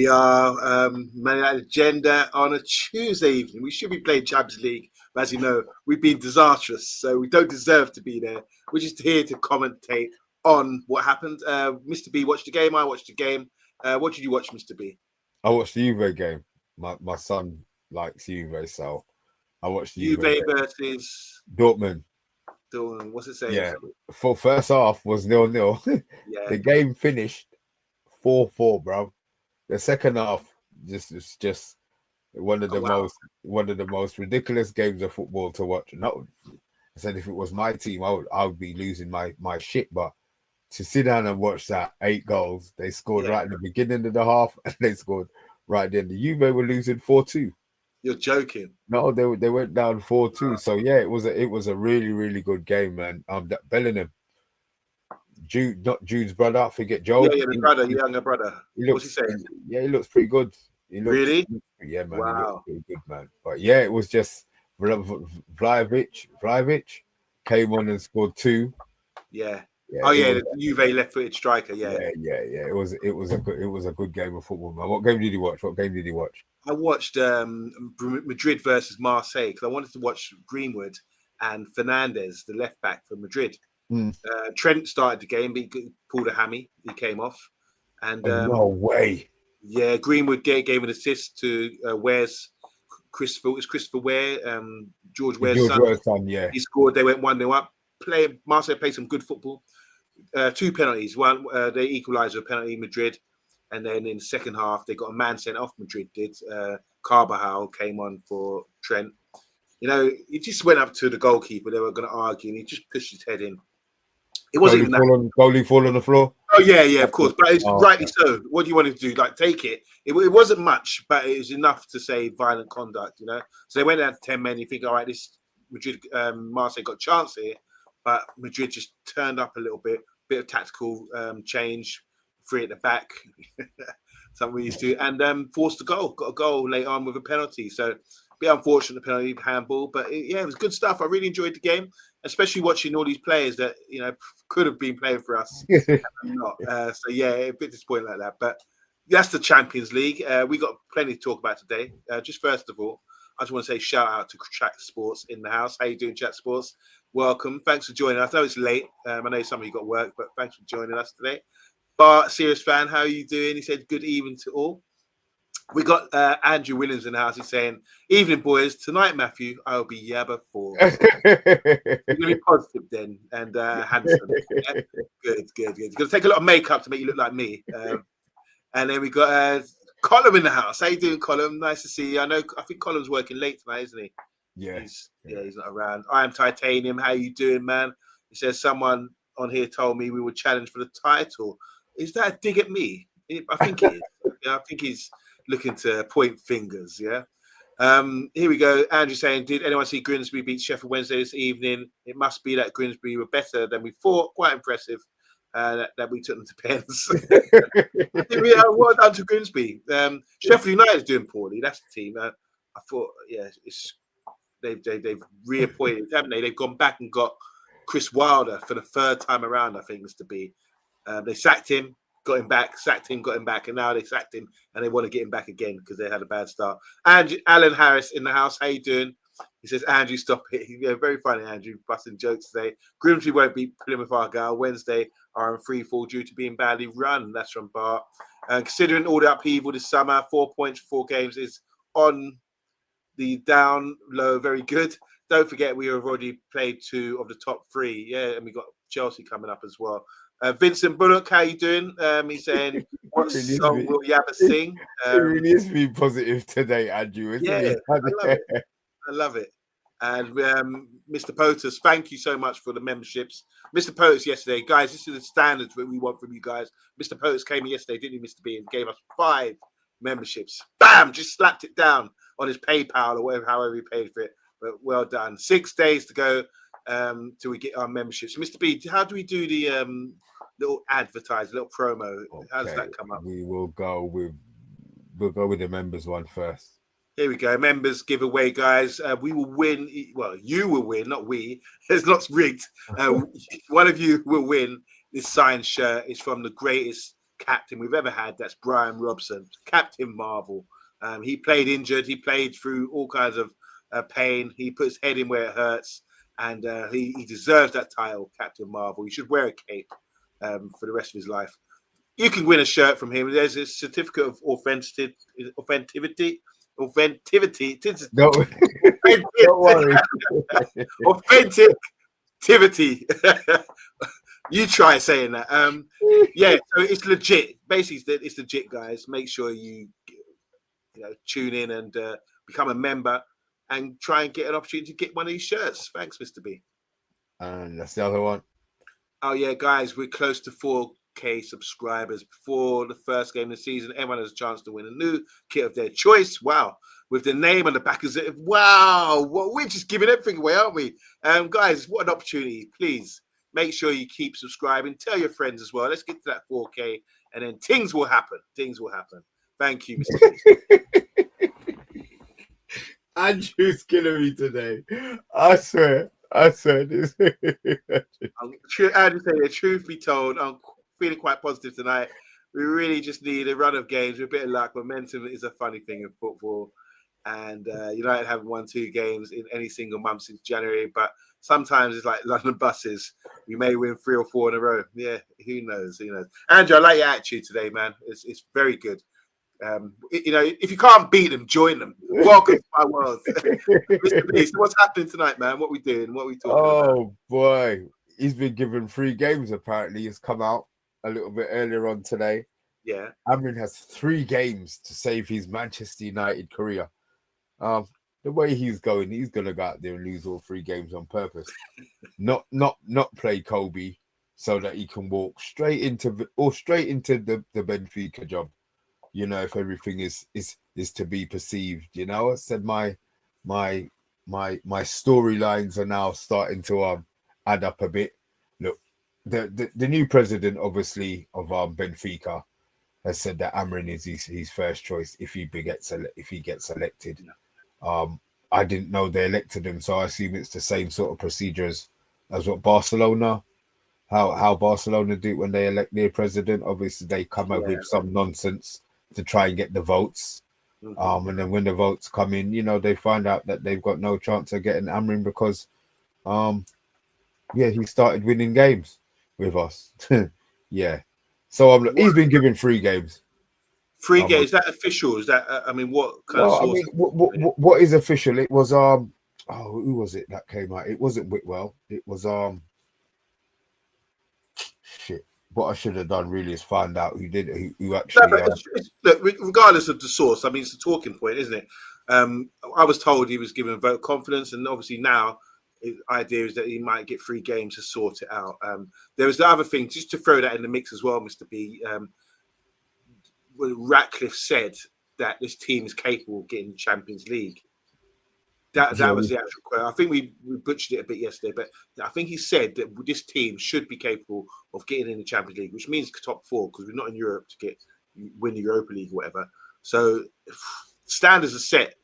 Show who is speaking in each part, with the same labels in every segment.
Speaker 1: we are, Man United agenda on a Tuesday evening. We should be playing Champions League, but as you know, we've been disastrous, so we don't deserve to be there. We're just here to commentate on what happened. Mr. B watched the game. I watched the game. What did you watch, Mr. B?
Speaker 2: I watched the Juve game. My son likes Juve, so I watched the Juve
Speaker 1: Juve
Speaker 2: game.
Speaker 1: versus
Speaker 2: Dortmund.
Speaker 1: what's it saying?
Speaker 2: Yeah, for first half was 0-0.
Speaker 1: Yeah.
Speaker 2: The game finished 4-4, bro. The second half just one of the most ridiculous games of football to watch. Not, I said if it was my team, I would be losing my shit. But to sit down and watch that 8 goals, they scored right in the beginning of the half, and they scored right at the end. The Juve were losing 4-2.
Speaker 1: You're joking.
Speaker 2: No, they went down 4-2. So yeah, it was a really, really good game, man. That Bellingham, not Jude's brother, I forget Joe.
Speaker 1: Yeah, the brother, younger brother. What's he saying?
Speaker 2: Yeah, he looks pretty good.
Speaker 1: Really?
Speaker 2: Yeah, man.
Speaker 1: Wow.
Speaker 2: He looks pretty good, man. But yeah, it was just Vlahovic came on and scored 2.
Speaker 1: Yeah. The Juve left-footed striker. Yeah.
Speaker 2: It was a good game of football, man. What game did you watch?
Speaker 1: I watched Madrid versus Marseille because I wanted to watch Greenwood and Fernandes, the left back for Madrid. Trent started the game, but he pulled a hammy. He came off, and
Speaker 2: no way.
Speaker 1: Yeah, Greenwood gave an assist to Ware's Christopher Ware, George Ware's son.
Speaker 2: Yeah,
Speaker 1: he scored. They went 1-0 up. Marseille played some good football. 2 penalties. One, they equalised a penalty, Madrid, and then in the second half they got a man sent off. Madrid did. Carvajal came on for Trent. You know, he just went up to the goalkeeper. They were going to argue, and he just pushed his head in. It wasn't even that.
Speaker 2: Goalie fall on the floor.
Speaker 1: Oh yeah, of course. But it's rightly so. What do you want him to do? Like take it? It wasn't much, but it was enough to say violent conduct. You know. So they went down to 10 men. You think, all right, this Madrid, Marseille got a chance here, but Madrid just turned up a little bit of tactical change, 3 at the back, something we used to, and forced a goal. Got a goal late on with a penalty. So. Bit unfortunate, the penalty handball, but it was good stuff. I really enjoyed the game, especially watching all these players that could have been playing for us. Not. So yeah, a bit disappointing like that. But that's the Champions League. We got plenty to talk about today. Just first of all, I just want to say shout out to Chat Sports in the house. How you doing, Chat Sports? Welcome. Thanks for joining us. I know it's late. I know some of you got work, but thanks for joining us today. Bart, serious fan, how are you doing? He said good evening to all. We got Andrew Williams in the house. He's saying, "Evening, boys. Tonight, Matthew, I'll be Yabba for." You're gonna be positive then, and handsome. Yeah? Good. You're gonna take a lot of makeup to make you look like me. And then we got Colm in the house. How you doing, Colm? Nice to see you. I think Colm's working late tonight, isn't he?
Speaker 2: Yeah.
Speaker 1: He's not around. I am Titanium. How you doing, man? He says someone on here told me we would challenge for the title. Is that a dig at me? I think it is. I think he's looking to point fingers, yeah. Here we go. Andrew saying, did anyone see Grimsby beat Sheffield Wednesday this evening? It must be that Grimsby were better than we thought. Quite impressive that we took them to pens. Well done to Grimsby. Sheffield United is doing poorly. That's the team. I thought, they've reappointed, haven't they? They've gone back and got Chris Wilder for the 3rd time around, I think, Mr. B. They sacked him. Got him back, sacked him, got him back, and now they sacked him, and they want to get him back again because they had a bad start. And Alan Harris in the house, how you doing? He says, Andrew, stop it. Yeah, very funny, Andrew, busting jokes today. Grimsby won't beat Plymouth Argyle. Wednesday are in free fall due to being badly run. That's from Bart. Considering all the upheaval this summer, 4 points, 4 games is on the down low, very good. Don't forget, we have already played 2 of the top 3. Yeah, and we got Chelsea coming up as well. Vincent Bullock, how you doing? He's saying, what song will you ever sing?
Speaker 2: It really is being positive today, Andrew, isn't it?
Speaker 1: I love it. And Mr. Potus, thank you so much for the memberships. Mr. Potus yesterday, guys, this is the standards that we want from you guys. Mr. Potus came in yesterday, didn't he, Mr. B, and gave us 5 memberships. Bam! Just slapped it down on his PayPal or whatever, however he paid for it. But well done. 6 days to go till we get our memberships. Mr. B, how do we do the little little promo? Okay. How does that come up?
Speaker 2: We'll go with the members one first.
Speaker 1: Here we go. Members giveaway, guys. We will win. Well, you will win, not we. It's not rigged. One of you will win this signed shirt. It's from the greatest captain we've ever had. That's Brian Robson, Captain Marvel. He played injured. He played through all kinds of pain. He put his head in where it hurts, and he deserves that title, Captain Marvel. He should wear a cape for the rest of his life. You can win a shirt from him. There's a certificate of authenticity.
Speaker 2: Don't, don't worry.
Speaker 1: Authenticity. You try saying that. Yeah, so it's legit. Basically, it's legit, guys. Make sure you tune in and become a member and try and get an opportunity to get one of these shirts. Thanks, Mr. B.
Speaker 2: And that's the other one.
Speaker 1: Oh yeah, guys, we're close to 4K subscribers. Before the first game of the season, everyone has a chance to win a new kit of their choice. Wow, with the name on the back of it. Wow, well, we're just giving everything away, aren't we? Guys, what an opportunity. Please make sure you keep subscribing. Tell your friends as well. Let's get to that 4K, and then things will happen. Things will happen. Thank you, Mr. B.
Speaker 2: Andrew's killing me today. I swear. This.
Speaker 1: Truth be told, I'm feeling quite positive tonight. We really just need a run of games with a bit of luck. Momentum is a funny thing in football. And United haven't won 2 games in any single month since January. But sometimes it's like London buses. We may win 3 or 4 in a row. Yeah, who knows? Andrew, I like your attitude today, man. It's very good. If you can't beat them, join them. Welcome to my world. Mr. B, so what's happening tonight, man? What we doing? What we talking about?
Speaker 2: Oh boy, he's been given 3 games. Apparently, it's come out a little bit earlier on today.
Speaker 1: Yeah,
Speaker 2: Amrin has 3 games to save his Manchester United career. The way he's going to go out there and lose all 3 games on purpose. not play Kobe so that he can walk straight into the Benfica job. If everything is to be perceived, I said my storylines are now starting to add up a bit. Look, the new president, obviously, of Benfica has said that Amrin is his first choice if he gets elected. I didn't know they elected him, so I assume it's the same sort of procedure as what Barcelona. How Barcelona do it when they elect their president. Obviously, they come up with some nonsense to try and get the votes. And then when the votes come in, they find out that they've got no chance of getting Amrin because, he started winning games with us. Yeah. So he's been given 3 games.
Speaker 1: 3 games. Is that official? Is that, what kind of source?
Speaker 2: What is official? It was, who was it that came out? It wasn't Whitwell. It was, shit. What I should have done really is find out who actually.
Speaker 1: Look, regardless of the source, it's a talking point, isn't it? I was told he was given vote of confidence, and obviously now the idea is that he might get 3 games to sort it out. There was the other thing, just to throw that in the mix as well, Mr. B. When Ratcliffe said that this team is capable of getting the Champions League. That was the actual quote. I think we butchered it a bit yesterday, but I think he said that this team should be capable of getting in the Champions League, which means top 4 because we're not in Europe to win the Europa League or whatever. So standards are set,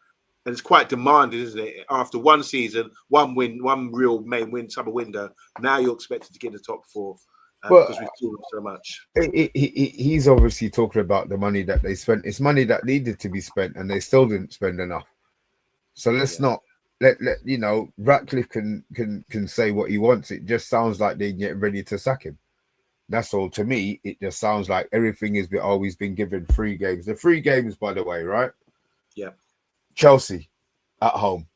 Speaker 1: and it's quite demanding, isn't it? After 1 season, 1 win, 1 real main win summer window, now you're expected to get in the top 4 because we've seen them so much.
Speaker 2: He's obviously talking about the money that they spent. It's money that needed to be spent, and they still didn't spend enough. So let's not let Ratcliffe can say what he wants. It just sounds like they're getting ready to sack him. That's all. To me, it just sounds like everything has always been given 3 games. The 3 games, by the way, right?
Speaker 1: Yeah.
Speaker 2: Chelsea at home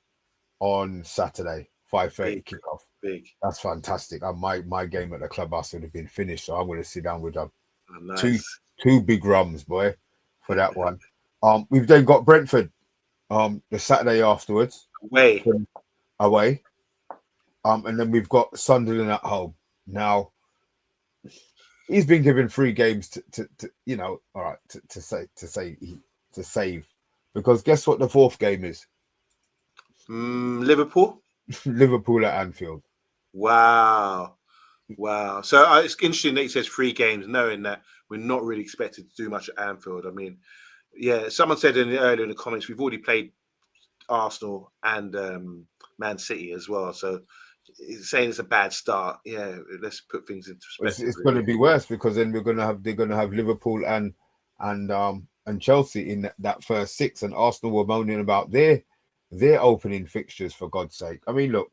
Speaker 2: on Saturday, 5:30 kickoff.
Speaker 1: Big.
Speaker 2: That's fantastic. My game at the clubhouse would have been finished, so I'm going to sit down with them.
Speaker 1: Oh, nice.
Speaker 2: Two big rums, boy, for that one. We've then got Brentford. The Saturday afterwards, away, and then we've got Sunderland at home. Now, he's been given 3 games to save, because guess what the 4th game is?
Speaker 1: Liverpool.
Speaker 2: Liverpool at Anfield.
Speaker 1: Wow. So it's interesting that he says 3 games, knowing that we're not really expected to do much at Anfield. Yeah, someone said earlier in the comments, we've already played Arsenal and Man City as well. So, It's saying it's a bad start. Yeah, let's put things into perspective.
Speaker 2: It's going to be worse because then they're going to have Liverpool and Chelsea in that first six, and Arsenal were moaning about their opening fixtures, for God's sake. I mean, look,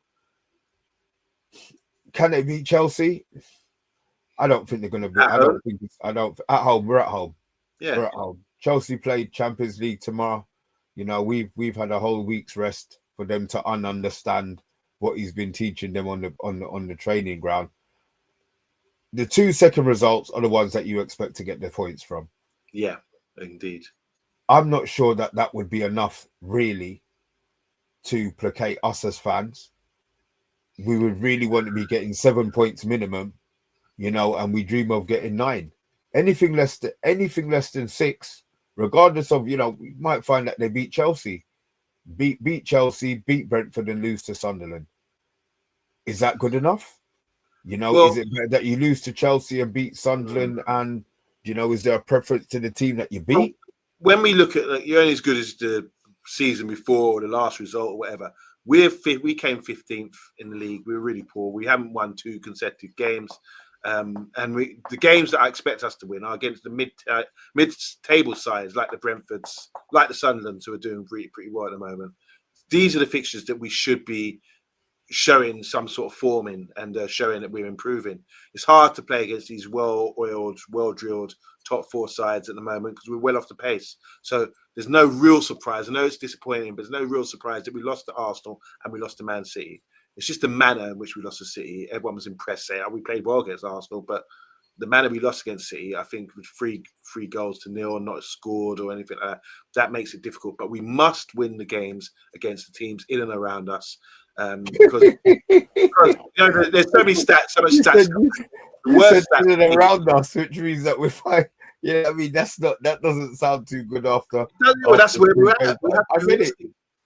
Speaker 2: can they beat Chelsea? I don't think they're going to be.
Speaker 1: At home?
Speaker 2: I don't. At home, we're at home.
Speaker 1: Yeah,
Speaker 2: We're at home. Chelsea played Champions League tomorrow. You know, we've had a whole week's rest for them to understand what he's been teaching them on the training ground. The 2 second results are the ones that you expect to get the points from.
Speaker 1: Yeah, indeed.
Speaker 2: I'm not sure that would be enough, really, to placate us as fans. We would really want to be getting 7 points minimum, you know, and we dream of getting 9. Anything less than 6, regardless of, you know, we might find that they beat Chelsea, beat Chelsea, beat Brentford, and lose to Sunderland. Is that good enough? You know, is it better that you lose to Chelsea and beat Sunderland? And, you know, is there a preference to the team that you beat?
Speaker 1: When we look at, like, you're only as good as the season before or the last result or whatever. We came 15th in the league. We were really poor. We haven't won 2 consecutive games. And the games that I expect us to win are against the mid-table sides, like the Brentfords, like the Sunderlands, who are doing pretty well at the moment. These are the fixtures that we should be showing some sort of form in and showing that we're improving. It's hard to play against these well-oiled, well-drilled top 4 sides at the moment because we're well off the pace. So there's no real surprise. I know it's disappointing, but there's no real surprise that we lost to Arsenal and we lost to Man City. It's just the manner in which we lost to City. Everyone was impressed saying, "Oh, we played well against Arsenal," but the manner we lost against City, I think, with 3 goals to 0, not scored or anything like that, that makes it difficult. But we must win the games against the teams in and around us. Because you know, there's so many stats, so much stats.
Speaker 2: You said in and around us, which means that we're fine. Yeah, I mean that doesn't sound too good after.
Speaker 1: Well, that's where we're at.
Speaker 2: I get it.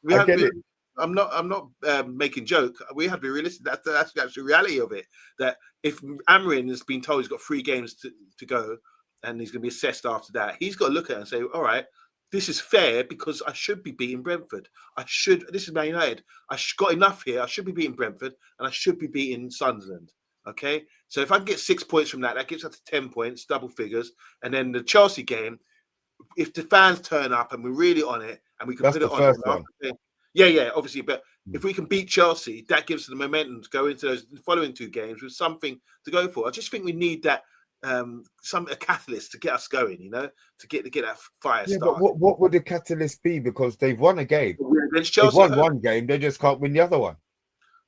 Speaker 2: I get it.
Speaker 1: I'm not making joke. We have to be realistic. That's the actual reality of it. That if Amorim has been told he's got 3 games to go, and he's going to be assessed after that, he's got to look at it and say, all right, this is fair because I should be beating Brentford. This is Man United. Got enough here. I should be beating Brentford and I should be beating Sunderland. Okay. So if I can get 6 points from that gives us 10 points, double figures. And then the Chelsea game, if the fans turn up and we're really on it and we can put it on.
Speaker 2: First one.
Speaker 1: Yeah, obviously. But if we can beat Chelsea, that gives us the momentum to go into those following 2 games with something to go for. I just think we need that. A catalyst to get us going, you know, to get that fire started.
Speaker 2: But what would the catalyst be? Because they've won a game.
Speaker 1: Against Chelsea,
Speaker 2: they've won one game, they just can't win the other one.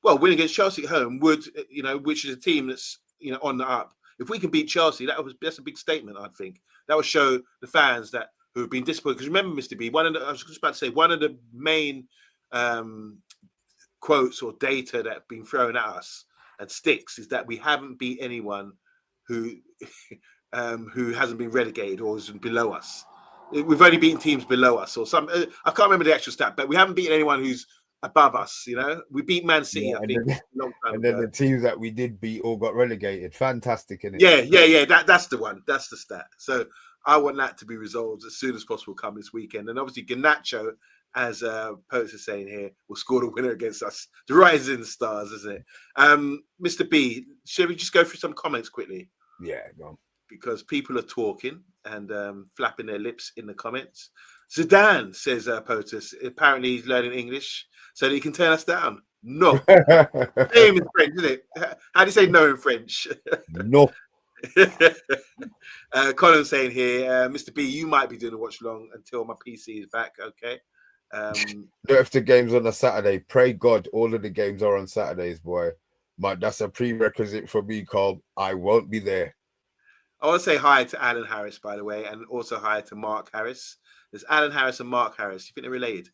Speaker 1: Well, winning against Chelsea at home would, you know, which is a team that's, you know, on the up. If we can beat Chelsea, that's a big statement. I think that would show the fans that who have been disappointed. Because remember, Mr. B, I was just about to say, one of the main quotes or data that have been thrown at us and sticks is that we haven't beat anyone who hasn't been relegated or is below us. We've only beaten teams below us or some. I can't remember the actual stat, but we haven't beaten anyone who's above us. You know, we beat Man City. I think.
Speaker 2: Then the teams that we did beat all got relegated. Fantastic, isn't
Speaker 1: it? Yeah. That's the one. That's the stat. So I want that to be resolved as soon as possible come this weekend. And obviously, Garnacho, as Poets is saying here, will score the winner against us. The rising stars, isn't it? Mr. B, should we just go through some comments quickly?
Speaker 2: Yeah, go on.
Speaker 1: Because people are talking and flapping their lips in the comments. Zidane, says POTUS, apparently he's learning English so that he can turn us down. No. Name in French, isn't it? How do you say no in French?
Speaker 2: No.
Speaker 1: Colin's saying here, Mr. B, you might be doing a watch long until my PC is back, okay?
Speaker 2: If the game's on a Saturday, pray God all of the games are on Saturdays, boy. But that's a prerequisite for me, Carl. I won't be there.
Speaker 1: I want to say hi to Alan Harris, by the way, and also hi to Mark Harris. There's Alan Harris and Mark Harris. You think they're related?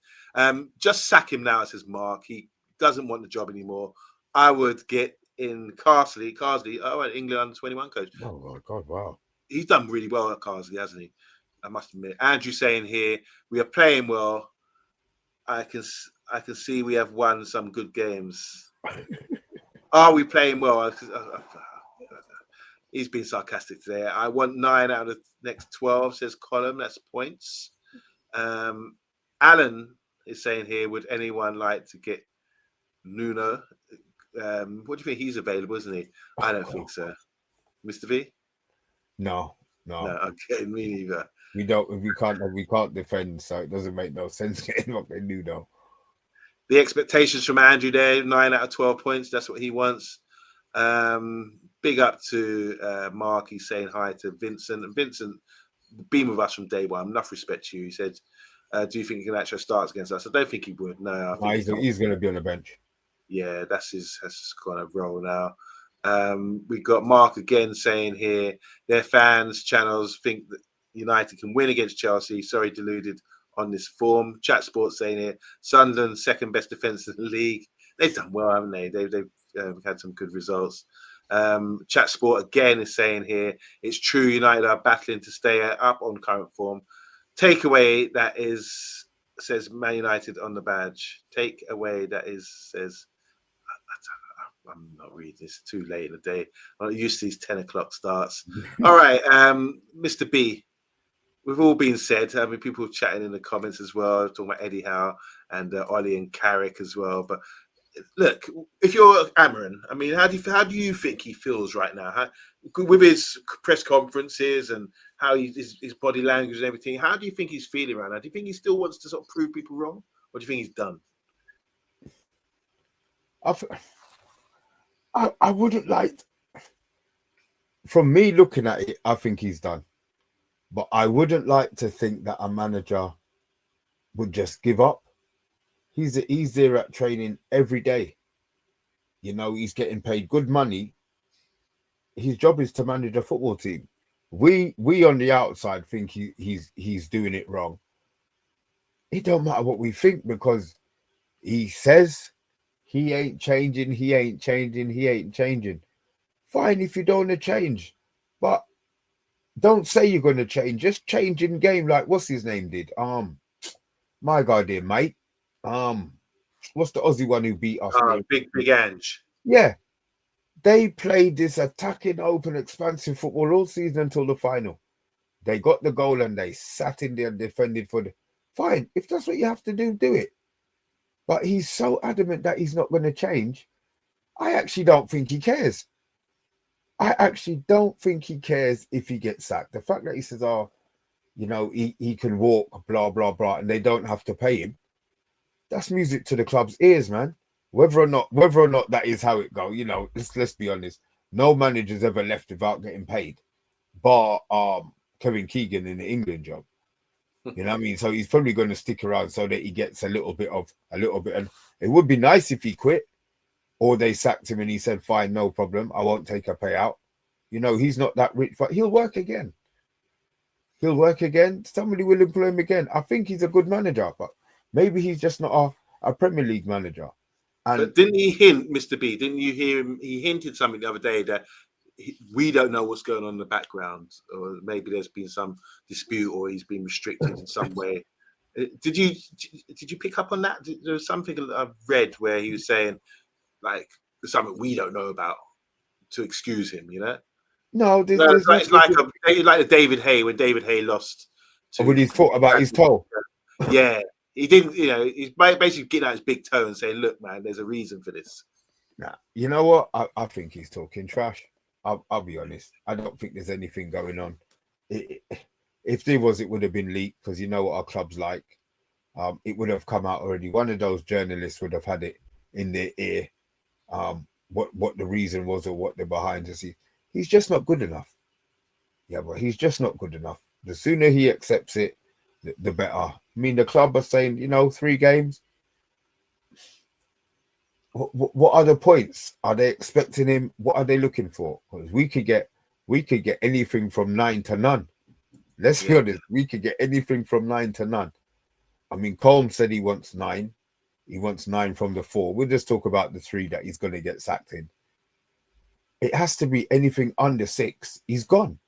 Speaker 1: Just sack him now, says Mark. He doesn't want the job anymore. I would get in Carsley, England under 21 coach.
Speaker 2: Oh my God, wow.
Speaker 1: He's done really well at Carsley, hasn't he? I must admit. Andrew saying here, we are playing well. I can see we have won some good games. Are we playing well? He's been sarcastic today. I want 9 out of the next 12, says Colin. That's points. Alan is saying here, would anyone like to get Nuno? What do you think? He's available, isn't he? I don't think so. Mr. V?
Speaker 2: No.
Speaker 1: Okay, me neither.
Speaker 2: We can't defend, so it doesn't make no sense getting what they do though.
Speaker 1: The expectations from Andrew there, 9 out of 12 points. That's what he wants. Big up to Mark. He's saying hi to Vincent. And Vincent, been with us from day one. Enough respect to you. He said, do you think he can actually start against us? I don't think he would. No, I think
Speaker 2: he's going to be on the bench.
Speaker 1: Yeah, that's his kind of role now. We got Mark again saying here, their fans, channels think that United can win against Chelsea. Sorry, deluded on this form. Chat Sports saying here, Sunderland, second best defence in the league. They've done well, haven't they? They've had some good results. Chat Sport again is saying here, it's true United are battling to stay up on current form. Takeaway that is, says Man United on the badge. Takeaway that is, says, I'm not reading this, too late in the day. I'm not used to these 10 o'clock starts. All right, Mr. B, with all being said, I mean, people chatting in the comments as well, talking about Eddie Howe and Ollie and Carrick as well. But look, if you're Amarin, I mean, how do you think he feels right now? With his press conferences and how his body language and everything, how do you think he's feeling right now? Do you think he still wants to sort of prove people wrong? Or do you think he's done?
Speaker 2: I wouldn't like, from me looking at it, I think he's done. But I wouldn't like to think that a manager would just give up. He's there at training every day. You know, he's getting paid good money. His job is to manage a football team. We on the outside think he's doing it wrong. It don't matter what we think, because he says he ain't changing. Fine if you don't want to change, but don't say you're going to change. Just change in game, like what's his name did. My guy did, mate. What's the Aussie one who beat us?
Speaker 1: Big Ange.
Speaker 2: Yeah, they played this attacking, open, expansive football all season until the final. They got the goal and they sat in there and defended for the. Fine, if that's what you have to do, do it. But he's so adamant that he's not going to change. I actually don't think he cares. I actually don't think he cares if he gets sacked. The fact that he says, "Oh, you know, he can walk, blah blah blah," and they don't have to pay him. That's music to the club's ears, man. Whether or not that is how it goes, you know, let's be honest. No manager's ever left without getting paid, bar Kevin Keegan in the England job. You know what I mean? So he's probably going to stick around so that he gets a little bit. And it would be nice if he quit, or they sacked him and he said, "Fine, no problem, I won't take a payout." You know, he's not that rich, but he'll work again. Somebody will employ him again. I think he's a good manager, but maybe he's just not a Premier League manager. And
Speaker 1: but didn't he hint, Mr. B? Didn't you hear him? He hinted something the other day that we don't know what's going on in the background, or maybe there's been some dispute, or he's been restricted in some way. Did you pick up on that? There was something I've read where he was saying, like, something we don't know about to excuse him. You know?
Speaker 2: No,
Speaker 1: it's like the David Hay, when David Hay lost.
Speaker 2: When he's thought about his toe.
Speaker 1: Yeah. He didn't, you know, he's basically getting out his big toe and saying, "Look, man, there's a reason for this."
Speaker 2: Nah, you know what? I think he's talking trash. I'll be honest. I don't think there's anything going on. If there was, it would have been leaked, because you know what our club's like. It would have come out already. One of those journalists would have had it in their ear. What the reason was, or what the behind the scenes. He's just not good enough. Yeah, but he's just not good enough. The sooner he accepts it, the better. I mean, the club are saying, you know, 3 games. What are the points? Are they expecting him? What are they looking for? Because we could get anything from 9 to none. Let's be honest. We could get anything from 9 to none. I mean, Colm said he wants 9. He wants 9 from the 4. We'll just talk about the 3 that he's going to get sacked in. It has to be anything under 6. He's gone.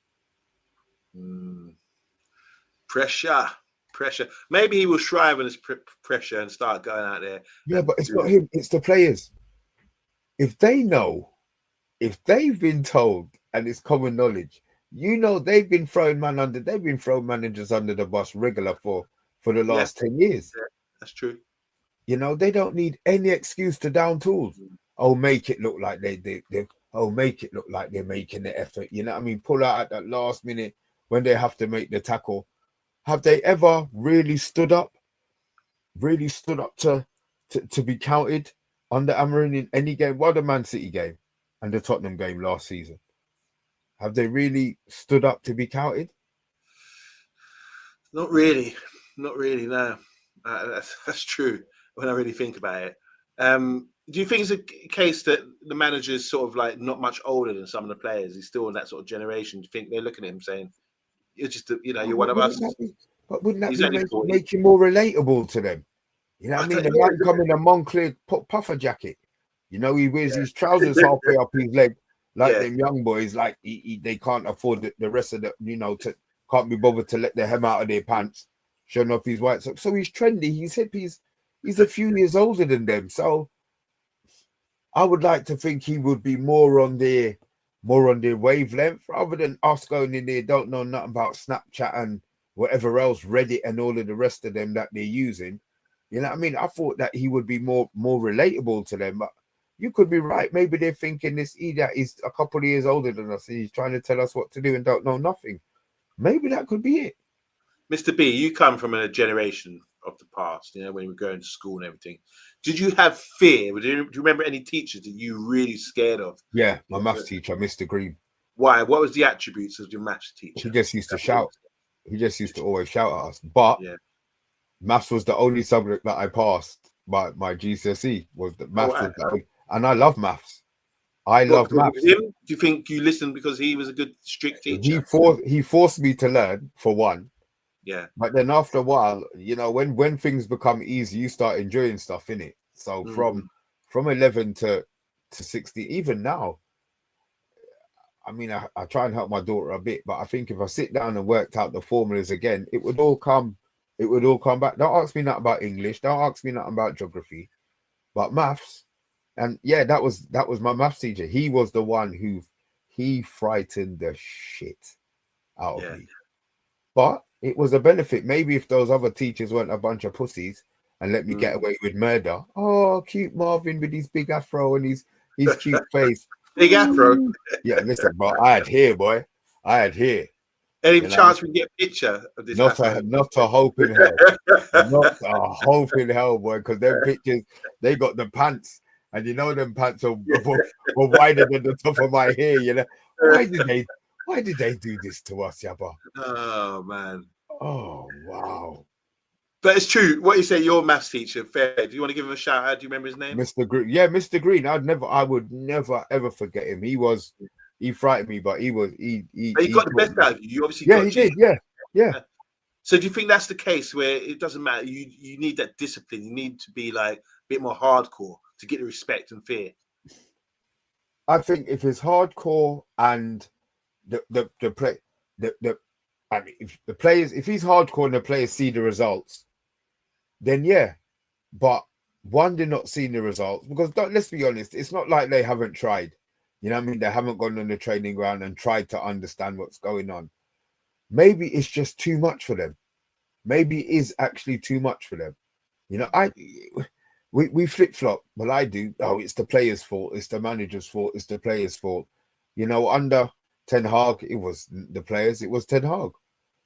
Speaker 1: Pressure. Maybe he will shrive on his pressure and start going out there.
Speaker 2: Yeah, but it's not him. It's the players. If they know, if they've been told, and it's common knowledge, you know, they've been throwing managers under the bus regular for the last 10 years.
Speaker 1: Yeah, that's true.
Speaker 2: You know, they don't need any excuse to down tools. oh, make it look like make it look like they're making the effort. You know what I mean? Pull out at that last minute when they have to make the tackle. Have they ever really stood up? Really stood up to be counted under Amorim in any game? Well, the Man City game and the Tottenham game last season. Have they really stood up to be counted?
Speaker 1: Not really. No, that's true. When I really think about it, do you think it's a case that the manager's sort of like not much older than some of the players? He's still in that sort of generation. Do you think they're looking at him saying, "You're just, you're one of us"?
Speaker 2: Wouldn't that
Speaker 1: He's
Speaker 2: be
Speaker 1: only 40.
Speaker 2: making more relatable to them? You know what I mean? The man come in a Moncler puffer jacket. You know, he wears his trousers halfway up his leg, like them young boys. Like they can't afford the rest of can't be bothered to let their hem out of their pants, showing off his white socks. So he's trendy. He's hip. He's a few years older than them. So I would like to think he would be more on their wavelength rather than us going in there, don't know nothing about Snapchat and whatever else, Reddit and all of the rest of them that they're using. You know what I mean? I thought that he would be more relatable to them, but you could be right. Maybe they're thinking this idiot is a couple of years older than us and he's trying to tell us what to do and don't know nothing. Maybe that could be it.
Speaker 1: Mr. B, you come from a generation of the past, when we were going to school and everything. Did you have fear? Do you remember any teachers that you really scared of?
Speaker 2: Yeah, my maths teacher, Mr. Green.
Speaker 1: Why? What was the attributes of your maths teacher?
Speaker 2: He just used to shout. He just used to always shout at us. But maths was the only subject that I passed. My GCSE was the maths, and I love maths. I love maths.
Speaker 1: Him? Do you think you listened because he was a good strict teacher?
Speaker 2: He forced me to learn, for one.
Speaker 1: Yeah.
Speaker 2: But then after a while, when things become easy, you start enjoying stuff, innit? So from 11 to 16, even now, I mean, I try and help my daughter a bit, but I think if I sit down and worked out the formulas again, it would all come back. Don't ask me nothing about English. Don't ask me nothing about geography, but maths. And yeah, that was my maths teacher. He was the one who frightened the shit out of me. But it was a benefit. Maybe if those other teachers weren't a bunch of pussies and let me get away with murder. Oh, cute Marvin with his big afro and his cute face.
Speaker 1: Big afro.
Speaker 2: Yeah, listen, but I had hair, boy. I had hair.
Speaker 1: Any chance we can get a picture of this?
Speaker 2: Not a hope in hell. Not a hope in hell, boy, because them pictures, they got the pants. And them pants were wider than the top of my hair, Why did they do this to us, Yabba?
Speaker 1: Oh, man.
Speaker 2: Oh, wow.
Speaker 1: But it's true. What you say, your maths teacher, fair. Do you want to give him a shout out? Do you remember his name?
Speaker 2: Mr. Green. Yeah, Mr. Green. I would never, ever forget him. He frightened me, but he got
Speaker 1: the best out of you. You obviously
Speaker 2: he did. Yeah.
Speaker 1: So do you think that's the case where it doesn't matter? You need that discipline. You need to be like a bit more hardcore to get the respect and fear.
Speaker 2: I think if it's hardcore and if he's hardcore and the players see the results, then yeah. But one, they're not seeing the results because let's be honest, it's not like they haven't tried. You know what I mean? They haven't gone on the training ground and tried to understand what's going on. Maybe it's just too much for them. Maybe it is actually too much for them. We flip-flop. Well, I do. Oh, it's the players' fault. It's the manager's fault. It's the players' fault. Under Ten Hag, it was the players. It was Ten Hag.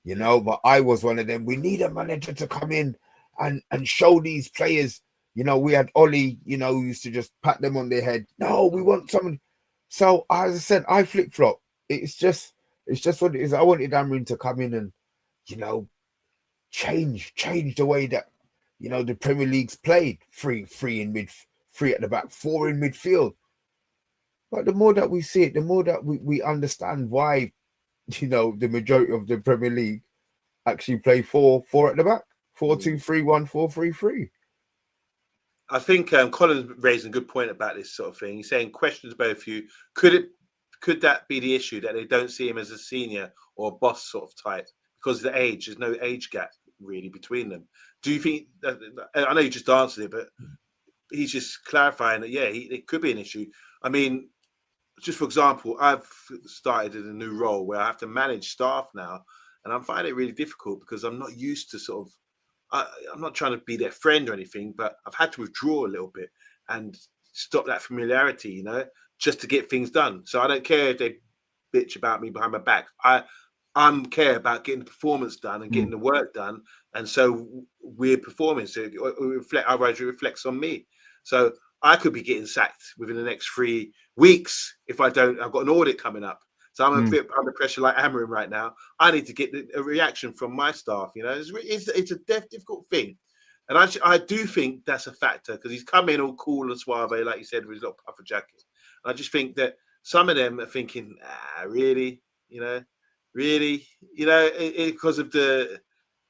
Speaker 2: But I was one of them. We need a manager to come in and show these players. We had Ollie, who used to just pat them on their head. No, we want someone. So as I said, I flip-flop. It's just what it is. I wanted Amorim to come in and, change the way that the Premier League's played. Three at the back, 4 in midfield. But the more that we see it, the more that we understand why, the majority of the Premier League actually play 4 at the back, 4-2-3-1, 4-3-3.
Speaker 1: I think Colin's raised a good point about this sort of thing. He's saying questions about both of you. Could that be the issue, that they don't see him as a senior or a boss sort of type because of the age? There's no age gap really between them. Do you think I know you just answered it, but he's just clarifying that it could be an issue. I mean, just for example, I've started in a new role where I have to manage staff now, and I'm finding it really difficult because I'm not used to I'm not trying to be their friend or anything, but I've had to withdraw a little bit and stop that familiarity, you know, just to get things done. So I don't care if they bitch about me behind my back. I'm care about getting the performance done and getting the work done, and so we're performing. So otherwise it reflects on me. So I could be getting sacked within the next 3 weeks if I don't. I've got an audit coming up, so I'm a bit under pressure, like Amarin right now. I need to get a reaction from my staff. You know, it's a difficult thing, and I do think that's a factor because he's come in all cool and suave, like you said, with his little puffer jacket. I just think that some of them are thinking, really, you know. Really, you know, because of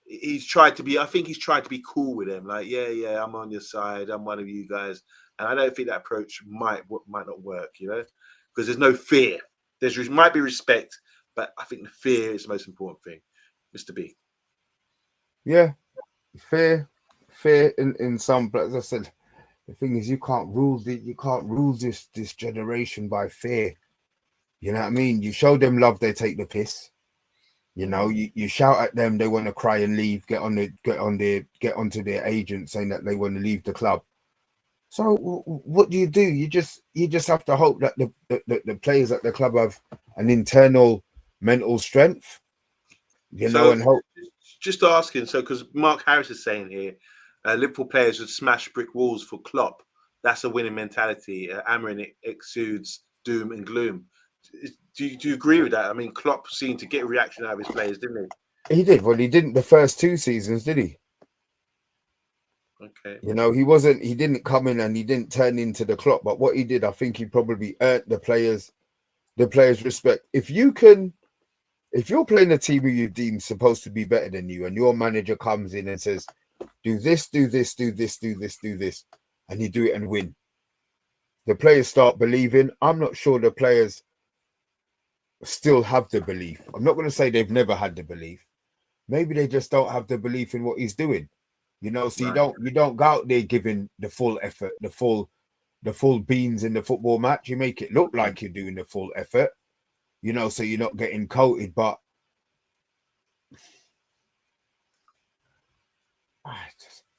Speaker 1: he's tried to be. I think he's tried to be cool with them. Like, yeah, I'm on your side. I'm one of you guys, and I don't think that approach might not work. You know, because there's no fear. Might be respect, but I think the fear is the most important thing. Mr. B.
Speaker 2: Yeah, fear in some. But as I said, the thing is, you can't rule this generation by fear. You know what I mean? You show them love, they take the piss. You know, you shout at them, they want to cry and leave, get onto their agent saying that they want to leave the club. So what do? You just have to hope that the players at the club have an internal mental strength, and hope.
Speaker 1: Just asking, so because Mark Harris is saying here, Liverpool players would smash brick walls for Klopp. That's a winning mentality. Amarin exudes doom and gloom. Do you agree with that? I mean, Klopp seemed to get a reaction out of his players, didn't he?
Speaker 2: He did. Well, he didn't the first 2 seasons, did he?
Speaker 1: Okay.
Speaker 2: You know, he didn't come in and he didn't turn into the Klopp. But what he did, I think he probably earned the players' respect. If you're playing a team who you deem supposed to be better than you, and your manager comes in and says, do this, do this, do this, do this, do this, and you do it and win, the players start believing. I'm not sure the players still have the belief. I'm not going to say they've never had the belief. Maybe they just don't have the belief in what he's doing. You know, so right. you don't go out there giving the full effort, the full beans in the football match. You make it look like you're doing the full effort, you know, so you're not getting coated. But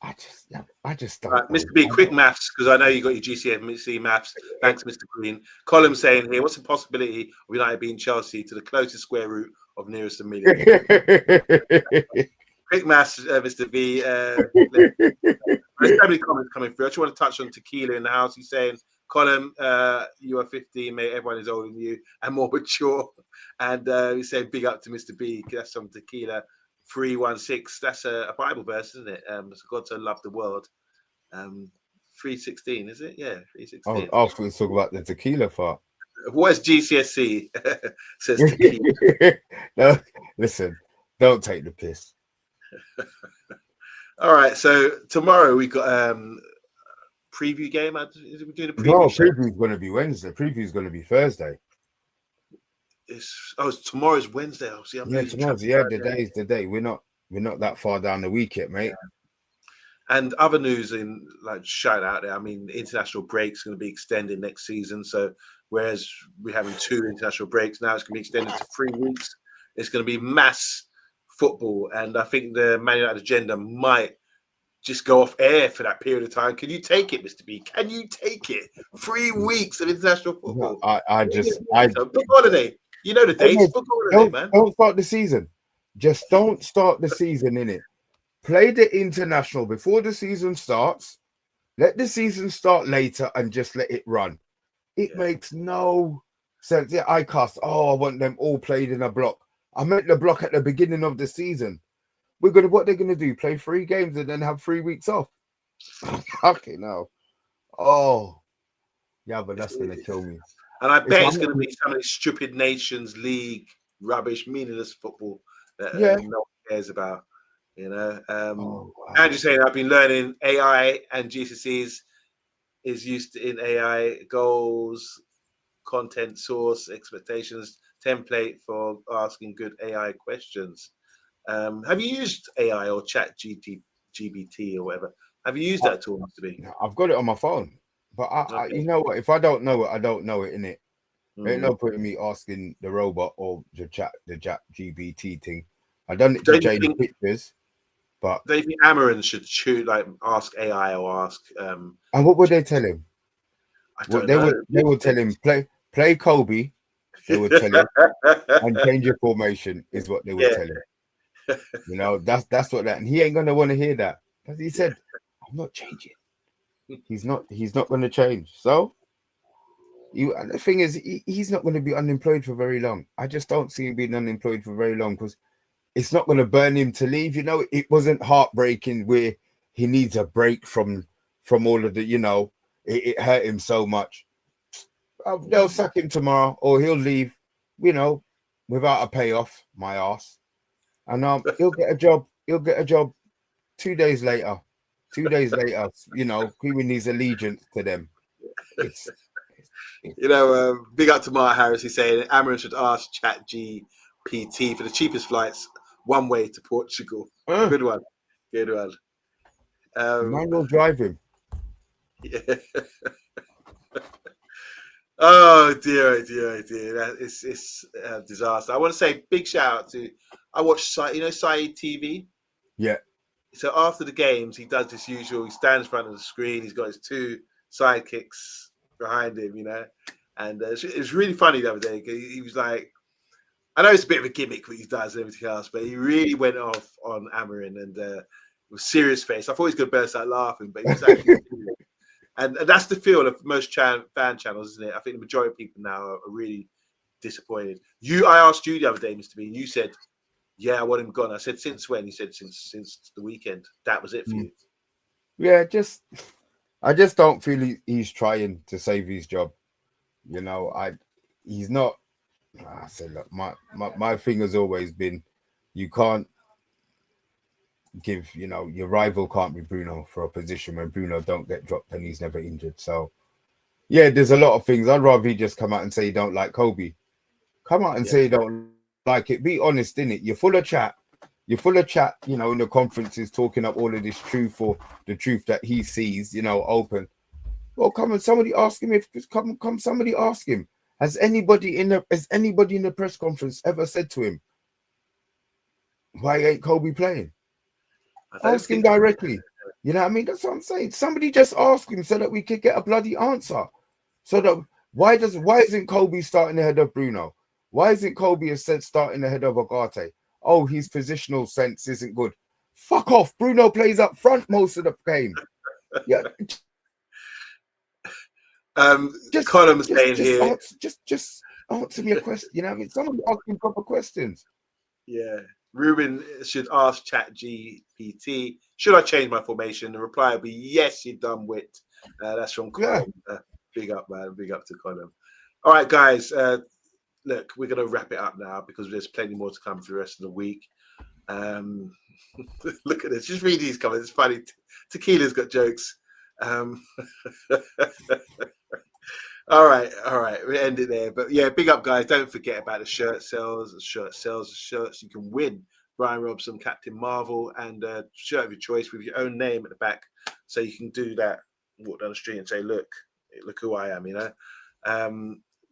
Speaker 2: I just don't.
Speaker 1: Right, Mr. B, quick maths, because I know you got your GCSE maths. Thanks, Mr. Green. Colin saying here, what's the possibility of United being Chelsea to the closest square root of nearest a million? Quick maths, Mr. B. There's so many comments coming through. I just want to touch on Tequila in the house. He's saying, Colin, you are 15, mate. Everyone is older than you and more mature. And he's saying, big up to Mr. B. That's some Tequila. 3:16. That's a Bible verse, isn't it? God so loved the world. 3:16, is it? Yeah, 3:16.
Speaker 2: Oh, after we talk about the tequila part.
Speaker 1: What is GCSE? Says tequila.
Speaker 2: No, listen, don't take the piss.
Speaker 1: All right, so tomorrow we got preview game. Is we doing a preview?
Speaker 2: No, preview's going to be Wednesday. Preview's going to be Thursday.
Speaker 1: Tomorrow's Wednesday.
Speaker 2: Tomorrow's today's the day. We're not that far down the week yet, mate.
Speaker 1: Yeah. And other news in like shout out there. I mean, the international break's going to be extended next season. So whereas we're having 2 international breaks, now it's going to be extended to 3 weeks. It's going to be mass football, and I think the Man United agenda might just go off air for that period of time. Can you take it, Mr. B? Can you take it? 3 weeks of international football. Book holiday. You know the dates. Book holiday, man.
Speaker 2: Don't start the season. Just don't start the season in it. Play the international before the season starts. Let the season start later and just let it run. It makes no sense. Yeah, I want them all played in a block. I meant the block at the beginning of the season. What they're gonna do? Play 3 games and then have 3 weeks off? Okay, no. Oh, yeah, but that's gonna kill me.
Speaker 1: And I bet it's gonna be some of these stupid Nations League rubbish, meaningless football that no one cares about. You know. Andrew saying I've been learning AI and GCSEs is used in AI goals, content source, expectations, template for asking good AI questions. Have you used AI or Chat GBT or whatever? Have you used that tool, Mr. B?
Speaker 2: I've got it on my phone, but I you know what? If I don't know it, I don't know it, innit? Ain't no point in me asking the robot or the chat GBT thing. I done it to change pictures, but
Speaker 1: do you think Amarin should ask AI or ask?
Speaker 2: And what would they tell him? Well, they would tell him play Kobe. They would tell him and change your formation is what they would tell him. You know, that's what that, and he ain't gonna want to hear that because he said, "I'm not changing." He's not going to change. So and the thing is, he's not going to be unemployed for very long. I just don't see him being unemployed for very long because it's not going to burn him to leave. You know, it wasn't heartbreaking where he needs a break from all of the, you know, it hurt him so much. They'll sack him tomorrow or he'll leave, you know, without a payoff, my ass. And he'll get a job. He'll get a job 2 days later. 2 days later, you know, proving his allegiance to them.
Speaker 1: You know, big up to Mark Harris. He's saying Amazon should ask ChatGPT for the cheapest flights one way to Portugal. Good one. Good one.
Speaker 2: Man will drive him.
Speaker 1: Yeah. Oh dear, oh dear, oh dear. It's a disaster. I want to say big shout out to, I watch Saeed TV?
Speaker 2: Yeah.
Speaker 1: So after the games, he does this usual, he stands in front of the screen, he's got his two sidekicks behind him, you know, and it's really funny the other day. He was like, I know it's a bit of a gimmick what he does and everything else, but he really went off on Amarin and with serious face. I thought he was going to burst out laughing, but he was actually and that's the feel of most fan channels, isn't it? I think the majority of people now are really disappointed. I asked you the other day, Mr. Bean, you said, yeah, I want him gone. I said, since when? He said, since the weekend. That was it for you.
Speaker 2: Yeah, I just don't feel he's trying to save his job. You know, he's not. I said, look, my thing has always been, you can't give, you know, your rival can't be Bruno for a position when Bruno don't get dropped and he's never injured. So, yeah, there's a lot of things. I'd rather he just come out and say you don't like Kobe. Come out and say you don't like it. Be honest, innit? You're full of chat. You're full of chat, you know, in the conferences, talking up all of this truth or the truth that he sees, you know, open. Well, come and somebody ask him somebody ask him. Has anybody in the press conference ever said to him, why ain't Kobe playing? Ask him directly. You know what I mean? That's what I'm saying. Somebody just ask him so that we could get a bloody answer. So that why isn't Kobe starting ahead of Bruno? Why isn't Kobe starting ahead of Agate? Oh, his positional sense isn't good. Fuck off. Bruno plays up front most of the game. Yeah.
Speaker 1: Column saying here.
Speaker 2: Just answer me a question. You know what I mean? Somebody asking proper questions.
Speaker 1: Yeah. Ruben should ask ChatGPT, should I change my formation? The reply will be yes, you dumb wit. That's from Colin. Big up, man. Big up to Colin. All right, guys. Look, we're going to wrap it up now because there's plenty more to come for the rest of the week. Look at this. Just read these comments. It's funny. Tequila's got jokes. All right. We end it there. But yeah, big up, guys. Don't forget about the shirt sales. The shirts you can win. Brian Robson, Captain Marvel, and a shirt of your choice with your own name at the back. So you can do that, walk down the street and say, look who I am, you know.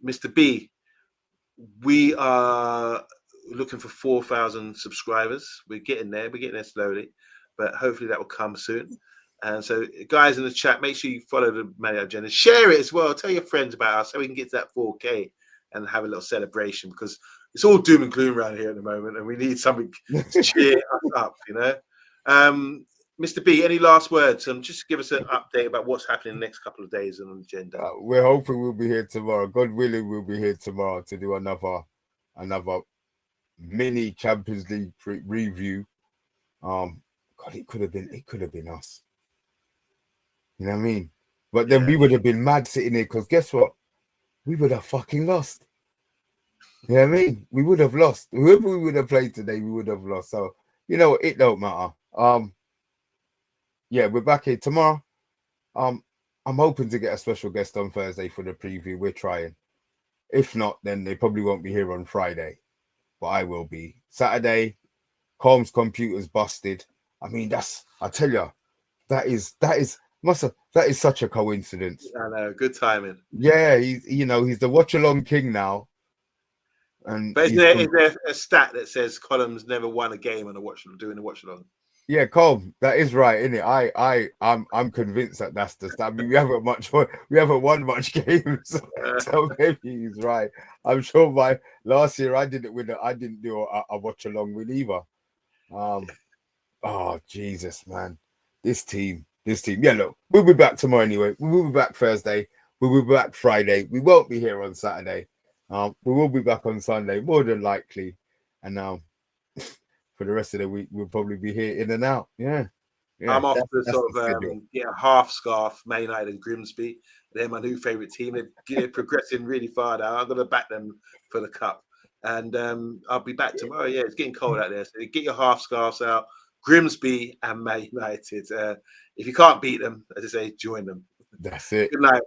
Speaker 1: Mr. B, we are looking for 4,000 subscribers. We're getting there slowly, but hopefully that will come soon. And so, guys in the chat, make sure you follow the Money Agenda. Share it as well. Tell your friends about us so we can get to that 4K and have a little celebration because it's all doom and gloom around here at the moment, and we need something to cheer us up, you know. Mr. B, any last words? Just give us an update about what's happening in the next couple of days on the agenda.
Speaker 2: We're hoping we'll be here tomorrow. God willing, we'll be here tomorrow to do another mini Champions League review. God, it could have been us. You know what I mean? But then we would have been mad sitting here because guess what? We would have fucking lost. You know what I mean? We would have lost. Whoever we would have played today, we would have lost. So, you know, it don't matter. Yeah, we're back here tomorrow. I'm hoping to get a special guest on Thursday for the preview. We're trying. If not, then they probably won't be here on Friday. But I will be. Saturday, Combs' computer's busted. I mean, I tell you, that is such a coincidence.
Speaker 1: I know, good timing.
Speaker 2: Yeah, he's the watch along king now. And
Speaker 1: but is there a stat that says Columns never won a game on doing the watch along?
Speaker 2: Yeah, Colm, that is right, isn't it? I'm convinced that that's the stat. I mean, we haven't won much games, so maybe he's right. I'm sure my last year I didn't win. I didn't do a watch along with either. Oh Jesus, man, this team. Yeah, look, we'll be back tomorrow anyway. We'll be back Thursday. We'll be back Friday. We won't be here on Saturday. We will be back on Sunday, more than likely, and for the rest of the week, we'll probably be here in and out. Yeah.
Speaker 1: I'm off to
Speaker 2: that's
Speaker 1: sort of get a half scarf, Man United and Grimsby. They're my new favourite team. They're progressing really far now. I'm going to back them for the cup. And I'll be back tomorrow. Yeah, it's getting cold out there. So get your half scarves out. Grimsby and Man United. If you can't beat them, as I say, join them.
Speaker 2: That's it.
Speaker 1: Good night.